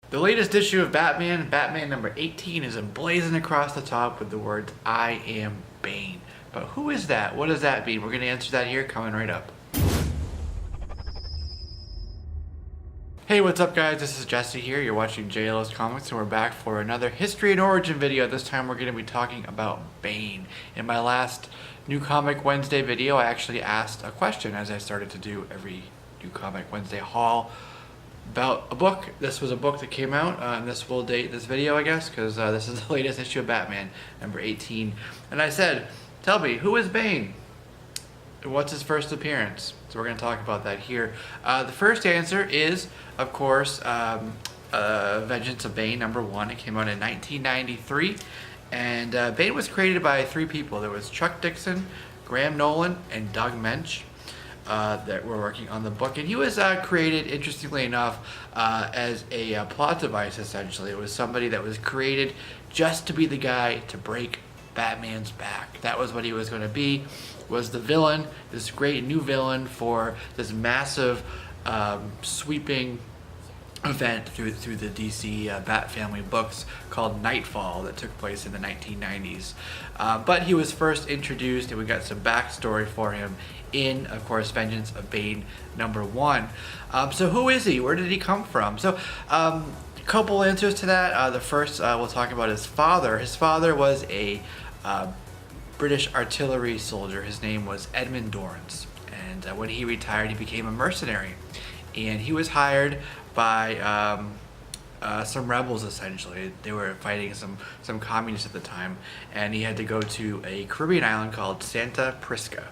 The latest issue of Batman, Batman number 18, is emblazoned across the top with the words, "I am Bane." But who is that? What does that mean? We're going to answer that here, coming right up. Hey, what's up guys? This is Jesse here. You're watching JLSComics and we're back for another history and origin video. This time we're going to be talking about Bane. In my last New Comic Wednesday video, I actually asked a question, as I started to do every New Comic Wednesday haul, about a book. This was a book that came out, and this will date this video, I guess, because this is the latest issue of Batman, number 18. And I said, tell me, who is Bane? What's his first appearance? So we're going to talk about that here. The first answer is, of course, Vengeance of Bane, number 1. It came out in 1993. And Bane was created by 3 people. There was Chuck Dixon, Graham Nolan, and Doug Moench that were working on the book. And he was created, interestingly enough, as a plot device, essentially. It was somebody that was created just to be the guy to break Batman's back. That was what he was going to be, was the villain, this great new villain for this massive sweeping event through the DC Bat family books called Nightfall that took place in the 1990s. But he was first introduced, and we got some backstory for him in, of course, Vengeance of Bane number 1. So who is he? Where did he come from? So a couple answers to that. The first, we'll talk about his father. His father was a British artillery soldier. His name was Edmund Dorrance, and when he retired, he became a mercenary, and he was hired by some rebels. Essentially, they were fighting some communists at the time, and he had to go to a Caribbean island called Santa Prisca,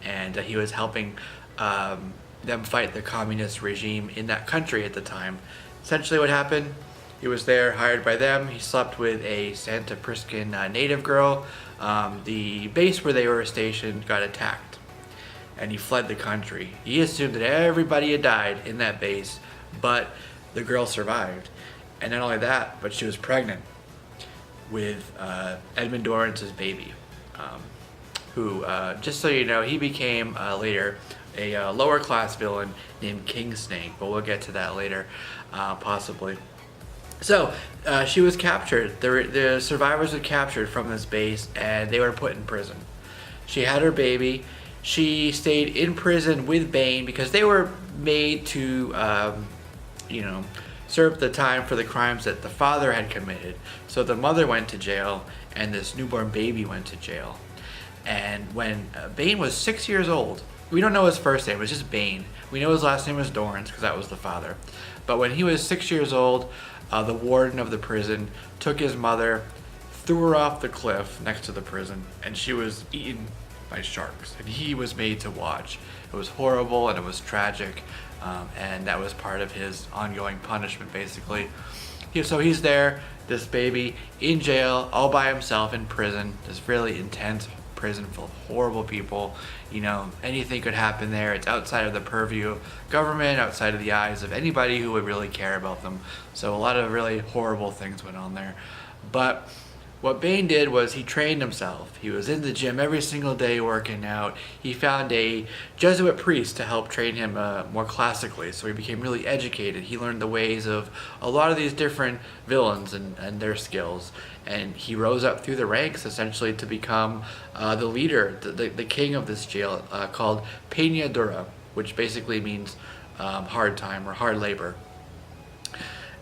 and he was helping them fight the communist regime in that country at the time. Essentially, what happened? He was there, hired by them. He slept with a Santa Priscan native girl. The base where they were stationed got attacked, and he fled the country. He assumed that everybody had died in that base, but the girl survived. And not only that, but she was pregnant with Edmund Dorrance's baby, who, just so you know, he became later a lower class villain named King Snake, but we'll get to that later, possibly. So, she was captured. The survivors were captured from this base, and they were put in prison. She had her baby. She stayed in prison with Bane because they were made to, serve the time for the crimes that the father had committed. So the mother went to jail, and this newborn baby went to jail. And when Bane was 6 years old, we don't know his first name, it was just Bane. We know his last name was Dorrance because that was the father. But when he was 6 years old, the warden of the prison took his mother, threw her off the cliff next to the prison, and she was eaten by sharks, and he was made to watch. It was horrible and it was tragic, and that was part of his ongoing punishment, basically. So he's there, this baby, in jail, all by himself in prison, this really intense prison full of horrible people. Anything could happen there. It's outside of the purview of government, outside of the eyes of anybody who would really care about them. So a lot of really horrible things went on there. But what Bane did was he trained himself. He was in the gym every single day working out. He found a Jesuit priest to help train him more classically, so he became really educated. He learned the ways of a lot of these different villains and their skills. And he rose up through the ranks, essentially, to become the leader, the king of this jail, called Peña Dura, which basically means hard time or hard labor.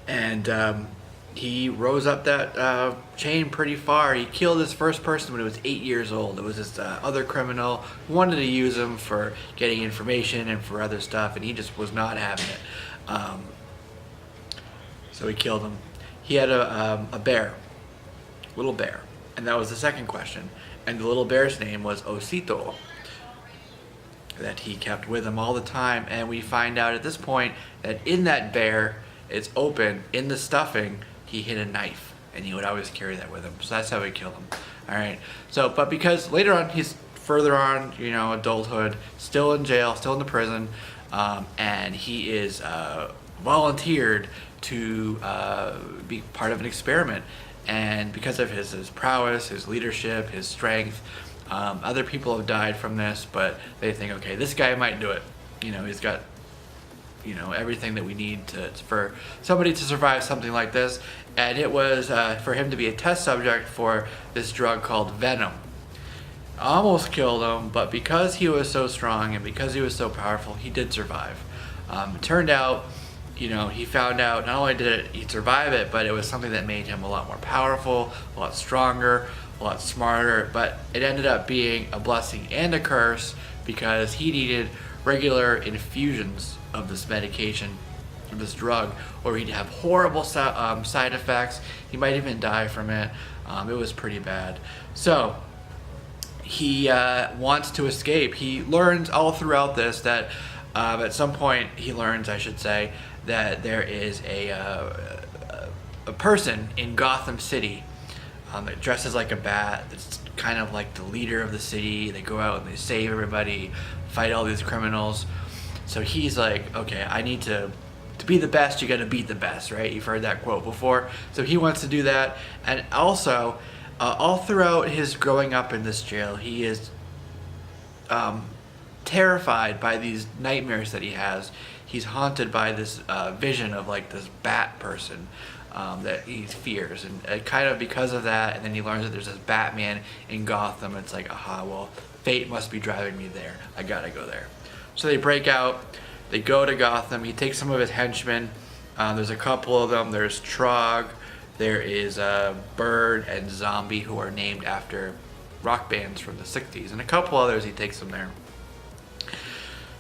And he rose up that chain pretty far. He killed his first person when he was 8 years old. It was this other criminal who wanted to use him for getting information and for other stuff, and he just was not having it. So he killed him. He had a bear, little bear, and that was the second question. And the little bear's name was Osito, that he kept with him all the time. And we find out at this point that in that bear, it's open, in the stuffing, he hid a knife, and he would always carry that with him. So that's how he killed him. All right. So, but because later on, he's further on, adulthood, still in jail, still in the prison, and he is volunteered to be part of an experiment. And because of his prowess, his leadership, his strength, other people have died from this, but they think, okay, this guy might do it. He's got you know, everything that we need for somebody to survive something like this. And it was for him to be a test subject for this drug called Venom. Almost killed him, but because he was so strong and because he was so powerful, he did survive. It turned out, you know, he found out not only did he survive it, but it was something that made him a lot more powerful, a lot stronger, a lot smarter. But it ended up being a blessing and a curse because he needed regular infusions of this medication, of this drug, or he'd have horrible side effects. He might even die from it. It was pretty bad. So he wants to escape. He learns all throughout this that at some point he learns, I should say, that there is a person in Gotham City that dresses like a bat. That's kind of like the leader of the city. They go out and they save everybody, fight all these criminals. So he's like, okay, I need to be the best, you gotta beat the best, right? You've heard that quote before. So he wants to do that. And also, all throughout his growing up in this jail, he is terrified by these nightmares that he has. He's haunted by this vision of like this bat person that he fears, and kind of because of that, and then he learns that there's this Batman in Gotham. It's like, aha, well, fate must be driving me there. I gotta go there. So they break out, they go to Gotham. He takes some of his henchmen. There's a couple of them. There's Trog, there is Bird and Zombie, who are named after rock bands from the 60s, and a couple others. He takes them there.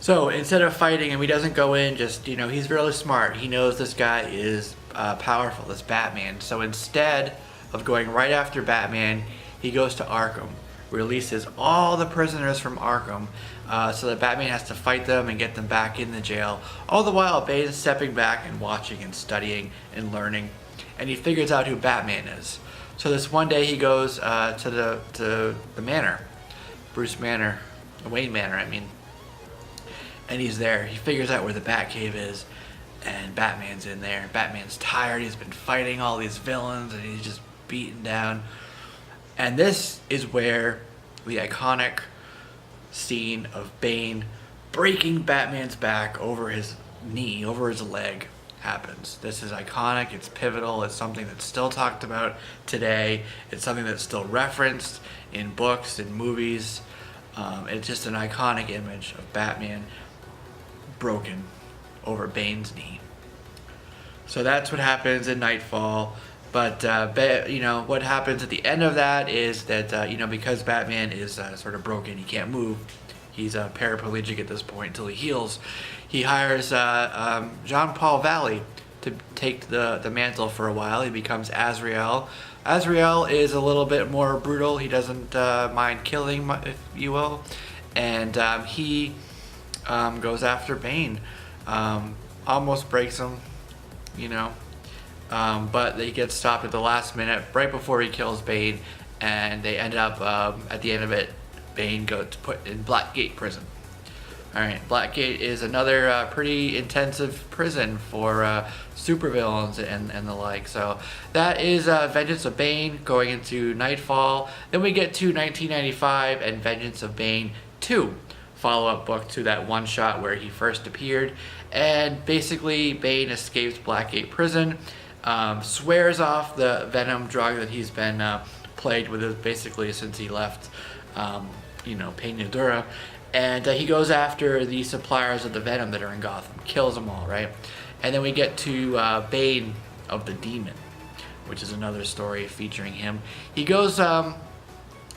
So instead of fighting him, he doesn't go in, just, you know, he's really smart. He knows this guy is powerful, this Batman. So instead of going right after Batman, he goes to Arkham, releases all the prisoners from Arkham, so that Batman has to fight them and get them back in the jail. All the while, Bane is stepping back and watching and studying and learning, and he figures out who Batman is. So this one day he goes to the manor, Wayne Manor, I mean. And he's there. He figures out where the Batcave is, and Batman's in there. Batman's tired. He's been fighting all these villains, and he's just beaten down. And this is where the iconic scene of Bane breaking Batman's back over his knee, over his leg, happens. This is iconic. It's pivotal. It's something that's still talked about today. It's something that's still referenced in books and movies. It's just an iconic image of Batman broken over Bane's knee. So that's what happens in Nightfall. But you know, what happens at the end of that is that you know, because Batman is sort of broken, he can't move. He's paraplegic at this point until he heals. He hires Jean-Paul Valley to take the mantle for a while. He becomes Azrael. Azrael is a little bit more brutal. He doesn't mind killing, if you will, and he goes after Bane. Almost breaks him, you know, but he gets stopped at the last minute, right before he kills Bane, and they end up at the end of it, Bane gets put in Blackgate prison. Alright, Blackgate is another pretty intensive prison for supervillains and the like. So that is Vengeance of Bane going into Nightfall. Then we get to 1995 and Vengeance of Bane 2, follow-up book to that one shot where he first appeared. And basically Bane escapes Blackgate prison, swears off the venom drug that he's been plagued with basically since he left you know, Peña, and he goes after the suppliers of the venom that are in Gotham, kills them all, right? And then we get to Bane of the Demon, which is another story featuring him. He goes,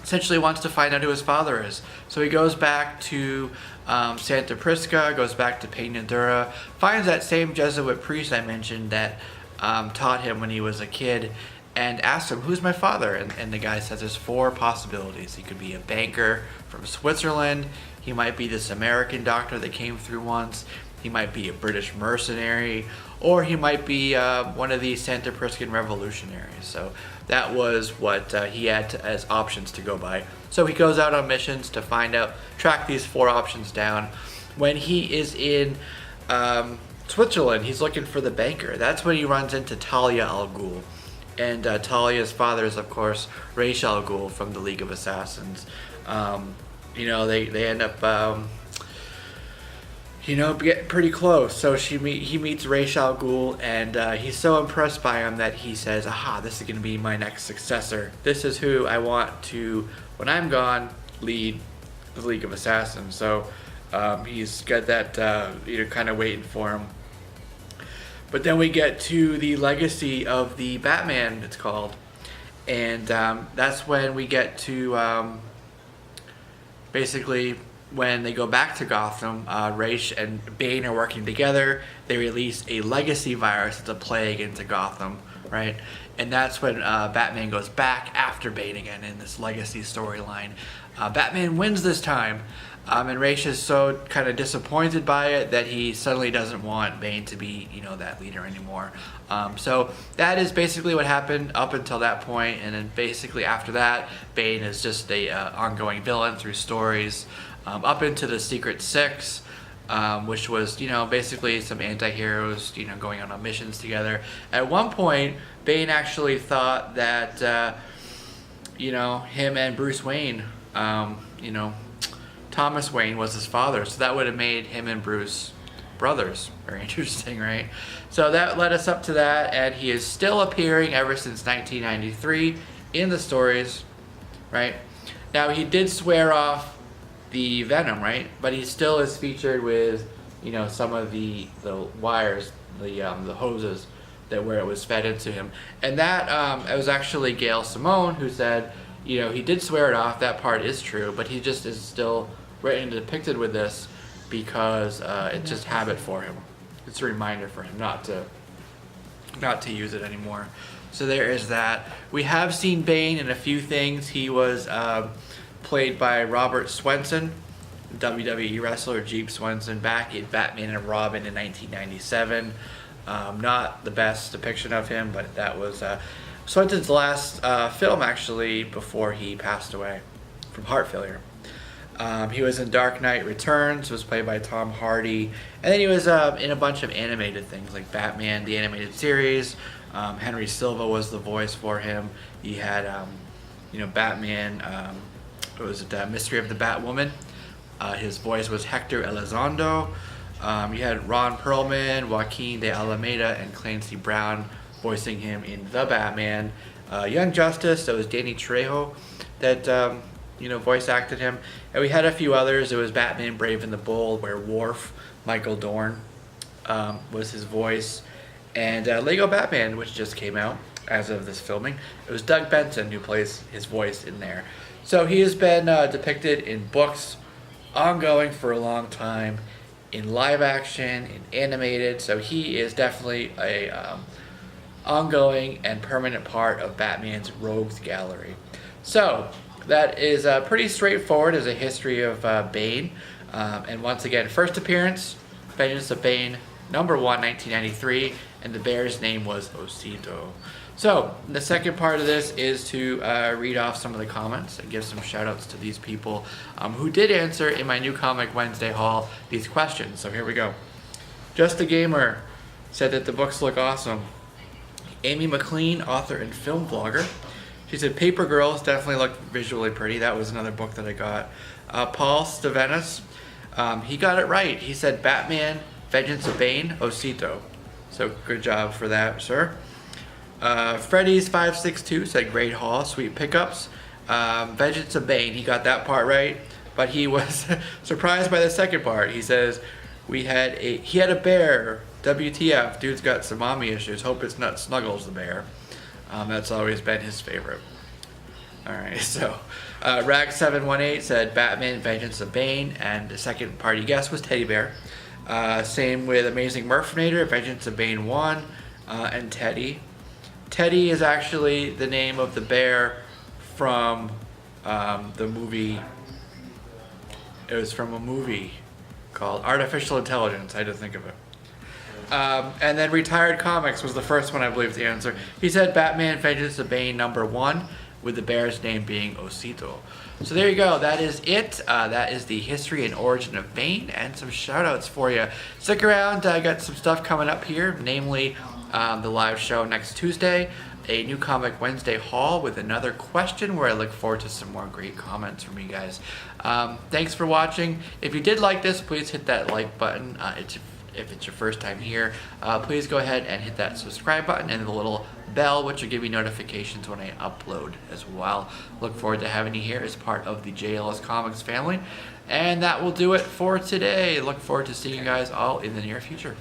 essentially wants to find out who his father is. So he goes back to Santa Prisca, goes back to Peña, finds that same Jesuit priest I mentioned that taught him when he was a kid, and asks him, who's my father? And the guy says there's 4 possibilities. He could be a banker from Switzerland. He might be this American doctor that came through once. He might be a British mercenary. Or he might be one of the Santa Priscan revolutionaries. So that was what he had as options to go by. So he goes out on missions to find out, track these 4 options down. When he is in Switzerland, he's looking for the banker. That's when he runs into Talia al Ghul. And Talia's father is, of course, Ra's al Ghul from the League of Assassins. You know, they end up, get pretty close. So he meets Ra's al Ghul, and he's so impressed by him that he says, aha, this is going to be my next successor. This is who I want to, when I'm gone, lead the League of Assassins. So he's got that, kind of waiting for him. But then we get to the legacy of the Batman, it's called. And that's when we get to basically when they go back to Gotham. Ra's and Bane are working together. They release a legacy virus, it's a plague, into Gotham, right? And that's when Batman goes back after Bane again in this legacy storyline. Batman wins this time, and Ra's is so kind of disappointed by it that he suddenly doesn't want Bane to be, that leader anymore. So that is basically what happened up until that point, and then basically after that, Bane is just a ongoing villain through stories, up into the Secret Six, which was, basically some anti-heroes, going on missions together. At one point, Bane actually thought that, him and Bruce Wayne, Thomas Wayne was his father, so that would have made him and Bruce brothers. Very interesting, right? So that led us up to that, and he is still appearing ever since 1993 in the stories, right? Now, he did swear off the Venom, right? But he still is featured with, some of the wires, the hoses that where it was fed into him. And that it was actually Gail Simone who said, he did swear it off. That part is true, but he just is still written and depicted with this because it's just habit for him. It's a reminder for him not to use it anymore. So there is that. We have seen Bane in a few things. He was played by Robert Swenson, WWE wrestler Jeep Swenson, back in Batman and Robin in 1997. Not the best depiction of him, but that was Swenson's last film, actually, before he passed away from heart failure. He was in Dark Knight Returns, was played by Tom Hardy, and then he was in a bunch of animated things like Batman, the animated series. Henry Silva was the voice for him. He had, Batman, it was the Mystery of the Batwoman. His voice was Hector Elizondo. You had Ron Perlman, Joaquin de Alameda, and Clancy Brown voicing him in The Batman. Young Justice, that was Danny Trejo that voice acted him. And we had a few others. It was Batman Brave and the Bold, where Worf, Michael Dorn, was his voice. And Lego Batman, which just came out as of this filming, it was Doug Benson who plays his voice in there. So he has been depicted in books ongoing for a long time, in live action, in animated, so he is definitely a ongoing and permanent part of Batman's rogues gallery. So that is pretty straightforward as a history of Bane. And once again, first appearance, Vengeance of Bane, #1, 1993, and the bear's name was Osito. So the second part of this is to read off some of the comments and give some shout outs to these people who did answer in my new Comic Wednesday haul these questions. So here we go. Just a Gamer said that the books look awesome. Amy McLean, author and film vlogger. She said Paper Girls definitely looked visually pretty. That was another book that I got. Paul Stevenis, he got it right. He said Batman, Vengeance of Bane, Osito. So good job for that, sir. Freddy's562 said great haul, sweet pickups. Vengeance of Bane, he got that part right, but he was surprised by the second part. He says he had a bear. WTF, dude's got some mommy issues. Hope it's not Snuggles the bear. That's always been his favorite. Alright, so Rag718 said Batman, Vengeance of Bane, and the second party guess was Teddy Bear. Same with Amazing Murphinator, Vengeance of Bane 1, and Teddy. Teddy is actually the name of the bear from the movie. It was from a movie called Artificial Intelligence. I had to think of it. And then Retired Comics was the first one, I believe, to answer. He said Batman, Vengeance of Bane #1, with the bear's name being Osito. So there you go. That is it. That is the history and origin of Bane, and some shout outs for you. Stick around. I got some stuff coming up here, namely the live show next Tuesday, a New Comic Wednesday haul with another question where I look forward to some more great comments from you guys. Thanks for watching. If you did like this, please hit that like button. If it's your first time here, please go ahead and hit that subscribe button and the little bell, which will give you notifications when I upload as well. Look forward to having you here as part of the JLSComics family. And that will do it for today. Look forward to seeing you guys all in the near future.